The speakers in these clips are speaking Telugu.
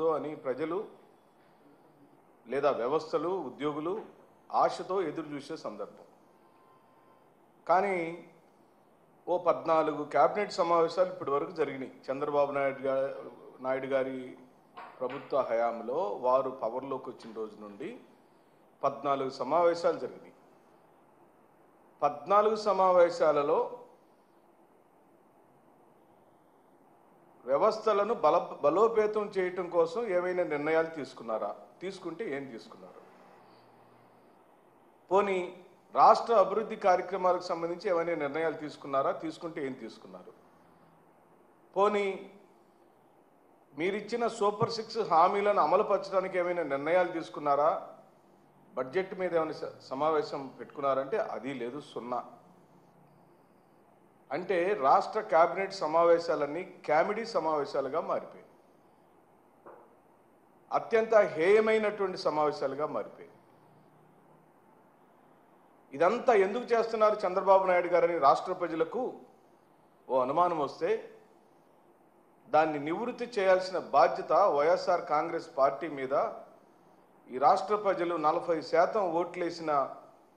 వస్తుందో అని ప్రజలు లేదా వ్యవస్థలు ఉద్యోగులు ఆశతో ఎదురు చూసే సందర్భం. కానీ ఓ 14 కేబినెట్ సమావేశాలు ఇప్పటివరకు జరిగినాయి. చంద్రబాబు నాయుడు గారి ప్రభుత్వ హయాంలో వారు పవర్లోకి వచ్చిన రోజు నుండి 14 సమావేశాలు జరిగినాయి. 14 సమావేశాలలో వ్యవస్థలను బలోపేతం చేయటం కోసం ఏమైనా నిర్ణయాలు తీసుకున్నారా? తీసుకుంటే ఏం తీసుకున్నారు? పోనీ రాష్ట్ర అభివృద్ధి కార్యక్రమాలకు సంబంధించి ఏమైనా నిర్ణయాలు తీసుకున్నారా? తీసుకుంటే ఏం తీసుకున్నారు? పోనీ మీరిచ్చిన సూపర్ 6 హామీలను అమలుపరచడానికి ఏమైనా నిర్ణయాలు తీసుకున్నారా? బడ్జెట్ మీద ఏమైనా సమావేశం పెట్టుకున్నారంటే అది లేదు, సున్నా. అంటే రాష్ట్ర కేబినెట్ సమావేశాలన్నీ కామెడీ సమావేశాలుగా మారిపోయాయి. అత్యంత హేయమైనటువంటి సమావేశాలుగా మారిపోయాయి. ఇదంతా ఎందుకు చేస్తున్నారు చంద్రబాబు నాయుడు గారని రాష్ట్ర ప్రజలకు ఓ అనుమానం వస్తే దాన్ని నివృత్తి చేయాల్సిన బాధ్యత వైఎస్ఆర్ కాంగ్రెస్ పార్టీ మీద ఈ రాష్ట్ర ప్రజలు 40% ఓట్లేసిన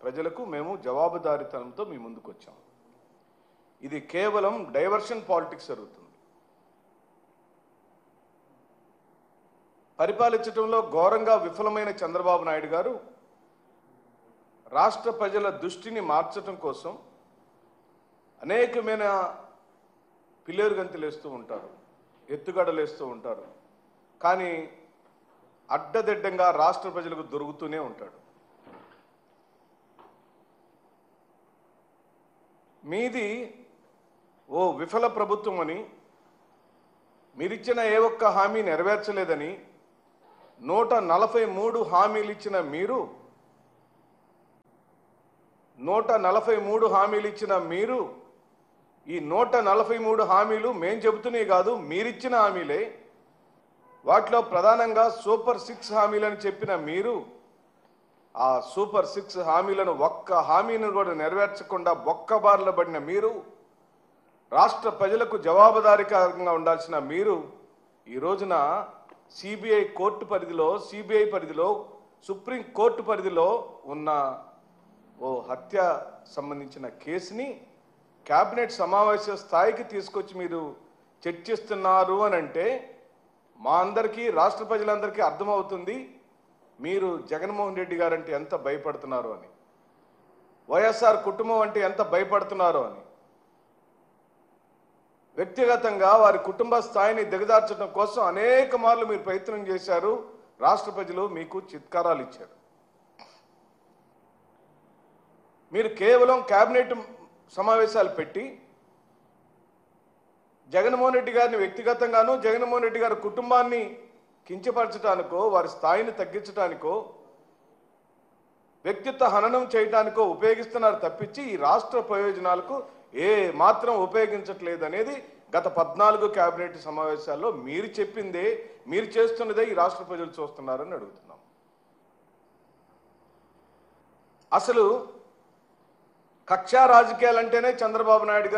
ప్రజలకు మేము జవాబుదారీతనంతో మీ ముందుకు వచ్చాం. ఇది కేవలం డైవర్షన్ పాలిటిక్స్ జరుగుతుంది. పరిపాలించడంలో ఘోరంగా విఫలమైన చంద్రబాబు నాయుడు గారు రాష్ట్ర ప్రజల దృష్టిని మార్చడం కోసం అనేకమైన పిల్లేరుగంతులేస్తూ ఉంటారు, ఎత్తుగడలేస్తూ ఉంటారు. కానీ అడ్డదిడ్డంగా రాష్ట్ర ప్రజలకు దొరుకుతూనే ఉంటాడు. మీది ఓ విఫల ప్రభుత్వం అని, మీరిచ్చిన ఏ ఒక్క హామీ నెరవేర్చలేదని 143 హామీలు ఇచ్చిన మీరు 143 హామీలు ఇచ్చిన మీరు ఈ 143 హామీలు మేం చెబుతున్నాయి కాదు, మీరిచ్చిన హామీలే. వాటిలో ప్రధానంగా సూపర్ 6 హామీలని చెప్పిన మీరు ఆ సూపర్ 6 హామీలను ఒక్క హామీని కూడా నెరవేర్చకుండా బొక్కబార్ల పడిన మీరు, రాష్ట్ర ప్రజలకు జవాబుదారీకరంగా ఉండాల్సిన మీరు ఈ రోజున సిబిఐ పరిధిలో సుప్రీం కోర్టు పరిధిలో ఉన్న ఓ హత్య సంబంధించిన కేసుని కేబినెట్ సమావేశ స్థాయికి తీసుకొచ్చి మీరు చర్చిస్తున్నారు అని అంటే మా అందరికీ, రాష్ట్ర ప్రజలందరికీ అర్థమవుతుంది మీరు జగన్మోహన్ రెడ్డి గారు అంటే ఎంత భయపడుతున్నారు అని, వైఎస్ఆర్ కుటుంబం అంటే ఎంత భయపడుతున్నారు అని. వ్యక్తిగతంగా వారి కుటుంబ స్థాయిని దిగజార్చడం కోసం అనేక మార్లు మీరు ప్రయత్నం చేశారు. రాష్ట్ర ప్రజలు మీకు చిత్కారాలు ఇచ్చారు. మీరు కేవలం కేబినెట్ సమావేశాలు పెట్టి జగన్మోహన్ రెడ్డి గారిని వ్యక్తిగతంగానూ జగన్మోహన్ రెడ్డి గారి కుటుంబాన్ని కించపరచడానికో, వారి స్థాయిని తగ్గించడానికో, వ్యక్తిత్వ హననం చేయడానికో ఉపయోగిస్తున్నారు తప్పించి ఈ రాష్ట్ర ప్రయోజనాలకు ఏ మాత్రం ఉపయోగించట్లేదు అనేది గత 14 కేబినెట్ సమావేశాల్లో మీరు చెప్పిందే, మీరు చేస్తున్నదే ఈ రాష్ట్ర ప్రజలు చూస్తున్నారని అడుగుతున్నాం. అసలు కక్షా రాజకీయాలు అంటేనే చంద్రబాబు నాయుడు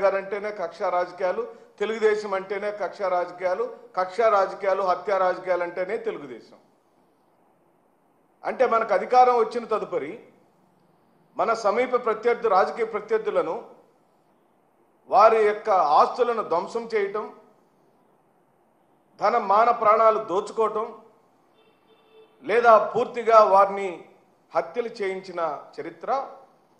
గారు అంటేనే కక్షా రాజకీయాలు, తెలుగుదేశం అంటేనే కక్షా రాజకీయాలు, హత్యా రాజకీయాలు అంటేనే తెలుగుదేశం. అంటే మనకు అధికారం వచ్చిన తదుపరి మన సమీప రాజకీయ ప్రత్యర్థులను, వారి యొక్క ఆస్తులను ధ్వంసం చేయటం, ధన మాన ప్రాణాలు దోచుకోవటం, లేదా పూర్తిగా వారిని హత్యలు చేయించిన చరిత్ర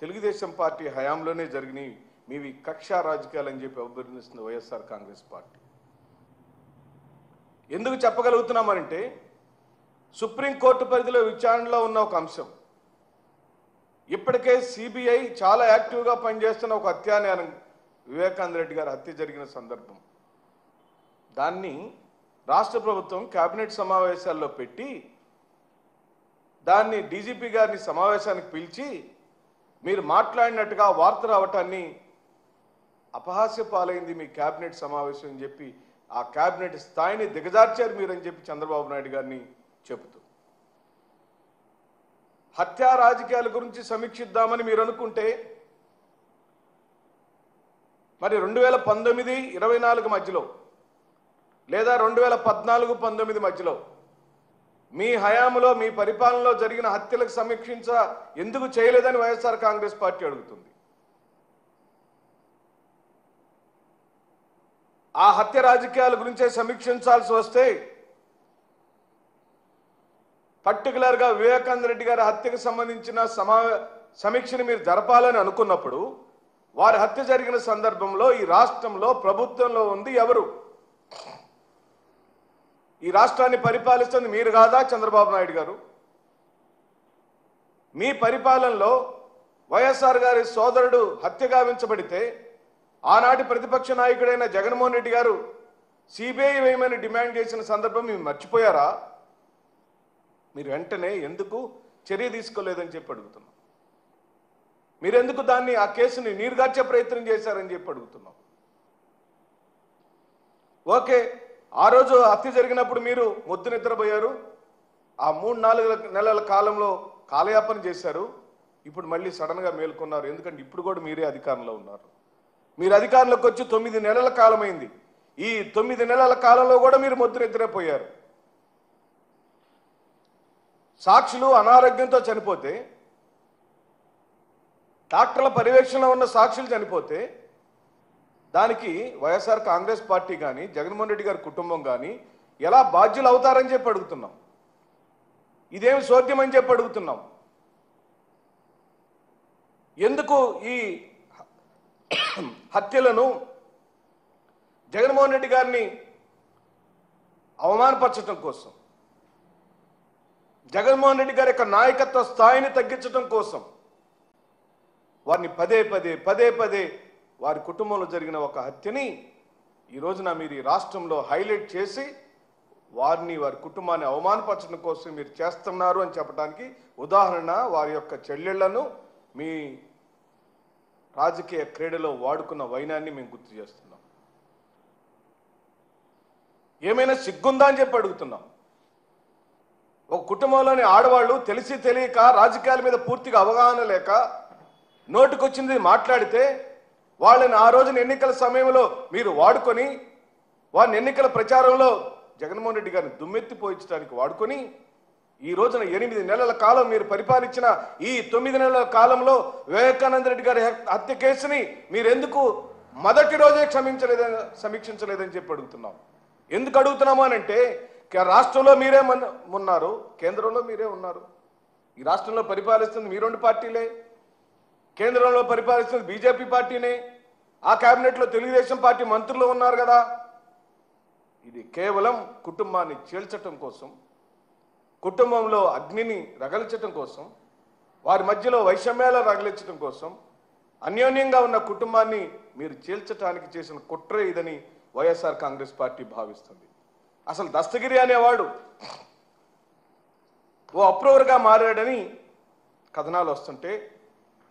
తెలుగుదేశం పార్టీ హయాంలోనే జరిగినాయి. మీవి కక్షా రాజకీయాలు అని చెప్పి అభివర్ణిస్తుంది వైఎస్ఆర్ కాంగ్రెస్ పార్టీ. ఎందుకు చెప్పగలుగుతున్నామనంటే సుప్రీంకోర్టు పరిధిలో విచారణలో ఉన్న ఒక అంశం, ఇప్పటికే సిబిఐ చాలా యాక్టివ్గా పనిచేస్తున్న ఒక హత్యానేరం, వివేకానంద రెడ్డి గారి హత్య జరిగిన సందర్భం, దాన్ని రాష్ట్ర ప్రభుత్వం కేబినెట్ సమావేశాల్లో పెట్టి దాన్ని డీజీపీ గారిని సమావేశానికి పిలిచి మీరు మాట్లాడినట్టుగా వార్త రావటాన్ని అపహాస్య పాలైంది మీ కేబినెట్ సమావేశం అని చెప్పి ఆ కేబినెట్ స్థాయిని దిగజార్చారు మీరని చెప్పి చంద్రబాబు నాయుడు గారిని చెబుతూ, హత్యా రాజకీయాల గురించి సమీక్షిద్దామని మీరు అనుకుంటే మరి 2019-24 మధ్యలో లేదా 2014-19 మధ్యలో మీ హయాంలో మీ పరిపాలనలో జరిగిన హత్యలకు సమీక్షించ ఎందుకు చేయలేదని వైఎస్ఆర్ కాంగ్రెస్ పార్టీ అడుగుతుంది. ఆ హత్య రాజకీయాల గురించే సమీక్షించాల్సి వస్తే పర్టికులర్గా వివేకానంద రెడ్డి గారి హత్యకు సంబంధించిన సమీక్షని మీరు జరపాలని అనుకున్నప్పుడు వారి హత్య జరిగిన సందర్భంలో ఈ రాష్ట్రంలో ప్రభుత్వంలో ఉంది ఎవరు? ఈ రాష్ట్రాన్ని పరిపాలిస్తుంది మీరు కాదా చంద్రబాబు నాయుడు గారు? మీ పరిపాలనలో వైఎస్ఆర్ గారి సోదరుడు హత్య గావించబడితే ఆనాటి ప్రతిపక్ష నాయకుడైన జగన్మోహన్ రెడ్డి గారు సిబిఐ వేయమని డిమాండ్ చేసిన సందర్భం మీరు మర్చిపోయారా? మీరు వెంటనే ఎందుకు చర్య తీసుకోలేదని చెప్పి అడుగుతున్నాం. మీరెందుకు దాన్ని ఆ కేసుని నీరుగార్చే ప్రయత్నం చేశారని చెప్పి అడుగుతున్నాం. ఓకే, ఆ రోజు హత్య జరిగినప్పుడు మీరు మొద్దు నిద్రపోయారు. ఆ 3-4 నెలల కాలంలో కాలయాపన చేశారు. ఇప్పుడు మళ్ళీ సడన్గా మేల్కొన్నారు. ఎందుకంటే ఇప్పుడు కూడా మీరే అధికారంలో ఉన్నారు. మీరు అధికారంలోకి వచ్చి 9 నెలల కాలమైంది. ఈ 9 నెలల కాలంలో కూడా మీరు మొద్దు నిద్రపోయారు. సాక్షులు అనారోగ్యంతో చనిపోతే, డాక్టర్ల పర్యవేక్షణలో ఉన్న సాక్షులు చనిపోతే దానికి వైఎస్ఆర్ కాంగ్రెస్ పార్టీ కానీ జగన్మోహన్ రెడ్డి గారి కుటుంబం కానీ ఎలా బాధ్యులు అవుతారని చెప్పి అడుగుతున్నాం. ఇదేమి సోద్యం అని చెప్పి అడుగుతున్నాం. ఎందుకు ఈ హత్యలను జగన్మోహన్ రెడ్డి గారిని అవమానపరచడం కోసం, జగన్మోహన్ రెడ్డి గారి యొక్క నాయకత్వ స్థాయిని తగ్గించడం కోసం వారిని పదే పదే వారి కుటుంబంలో జరిగిన ఒక హత్యని ఈ రోజున మీరు ఈ రాష్ట్రంలో హైలైట్ చేసి వారిని వారి కుటుంబాన్ని అవమానపరచడం కోసం మీరు చేస్తున్నారు అని చెప్పడానికి ఉదాహరణ వారి యొక్క చెల్లెళ్లను మీ రాజకీయ క్రీడలో వాడుకున్న వైనాన్ని మేము గుర్తు చేస్తున్నాం. ఏమైనా సిగ్గుందా అని చెప్పి అడుగుతున్నాం. ఒక కుటుంబంలోని ఆడవాళ్ళు తెలిసి తెలియక రాజకీయాల మీద పూర్తిగా అవగాహన లేక నోటికొచ్చింది మాట్లాడితే వాళ్ళని ఆ రోజున ఎన్నికల సమయంలో మీరు వాడుకొని వారిని ఎన్నికల ప్రచారంలో జగన్మోహన్ రెడ్డి గారిని దుమ్మెత్తిపోయించడానికి వాడుకొని ఈ రోజున 8 నెలల కాలం మీరు పరిపాలించిన ఈ 9 నెలల కాలంలో వివేకానంద రెడ్డి గారి హత్య కేసుని మీరెందుకు మొదటి రోజే సమీక్షించలేదని చెప్పి అడుగుతున్నాం. ఎందుకు అడుగుతున్నాము అనంటే రాష్ట్రంలో మీరే ఉన్నారు, కేంద్రంలో మీరే ఉన్నారు. ఈ రాష్ట్రంలో పరిపాలిస్తుంది మీ 2 పార్టీలే, కేంద్రంలో పరిపాలిస్తుంది బీజేపీ పార్టీనే, ఆ కేబినెట్లో తెలుగుదేశం పార్టీ మంత్రులు ఉన్నారు కదా. ఇది కేవలం కుటుంబాన్ని చీల్చటం కోసం, కుటుంబంలో అగ్నిని రగల్చటం కోసం, వారి మధ్యలో వైషమ్యాలు రగలించడం కోసం, అన్యోన్యంగా ఉన్న కుటుంబాన్ని మీరు చీల్చటానికి చేసిన కుట్ర ఇదని వైఎస్ఆర్ కాంగ్రెస్ పార్టీ భావిస్తుంది. అసలు దస్తగిరి అనేవాడు ఓ అప్రూవర్గా మారాడని కథనాలు వస్తుంటే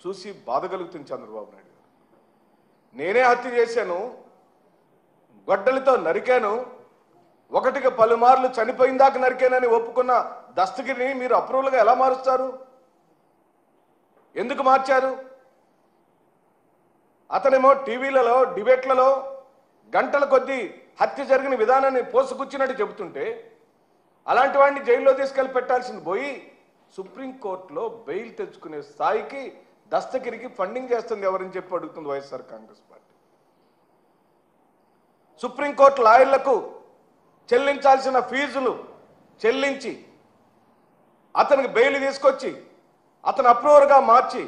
చూసి బాధ కలుగుతుంది చంద్రబాబు నాయుడు గారు. నేనే హత్య చేశాను, గొడ్డలితో నరికాను, ఒకటికి పలుమార్లు చనిపోయిందాక నరికానని ఒప్పుకున్న దస్తగిరిని మీరు అప్రూవల్గా ఎలా మారుస్తారు? ఎందుకు మార్చారు? అతనేమో టీవీలలో డిబేట్లలో గంటల కొద్దీ హత్య జరిగిన విధానాన్ని పోసుకొచ్చినట్టు చెబుతుంటే అలాంటి వాడిని జైల్లో తీసుకెళ్లి పెట్టాల్సింది పోయి సుప్రీంకోర్టులో బెయిల్ తెచ్చుకునే స్థాయికి దస్తగిరికి ఫండింగ్ చేస్తుంది ఎవరని చెప్పి అడుగుతుంది వైఎస్ఆర్ కాంగ్రెస్ పార్టీ. సుప్రీంకోర్టు లాయర్లకు చెల్లించాల్సిన ఫీజులు చెల్లించి అతనికి బెయిల్ తీసుకొచ్చి అతను అప్రూవర్గా మార్చి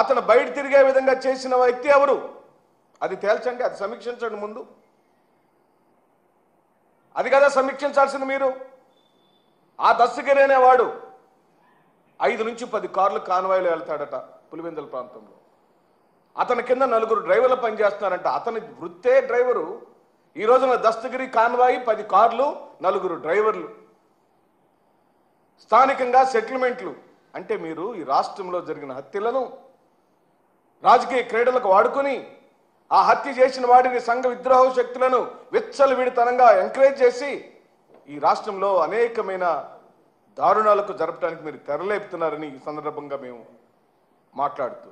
అతను బయట తిరిగే విధంగా చేసిన వ్యక్తి ఎవరు? అది తేల్చండి, అది సమీక్షించండి ముందు. అది కదా సమీక్షించాల్సింది మీరు. ఆ దస్తగిరి అనేవాడు 5 నుంచి 10 కార్లు కాన్వాయ్లో వెళ్తాడట పులివెందుల ప్రాంతంలో. అతని కింద 4 డ్రైవర్లు పనిచేస్తున్నారంట. అతని వృత్తే డ్రైవరు. ఈ రోజున దస్తగిరి కాన్వాయి 10 కార్లు 4 డ్రైవర్లు, స్థానికంగా సెటిల్మెంట్లు. అంటే మీరు ఈ రాష్ట్రంలో జరిగిన హత్యలను రాజకీయ క్రీడలకు వాడుకొని ఆ హత్య చేసిన వాడిని సంఘ విద్రోహ శక్తులను విచ్చలవిడితనంగా ఎంకరేజ్ చేసి ఈ రాష్ట్రంలో అనేకమైన దారుణాలకు జరపడానికి మీరు తెరలేపుతున్నారని ఈ సందర్భంగా మేము మాట్లాడుతూ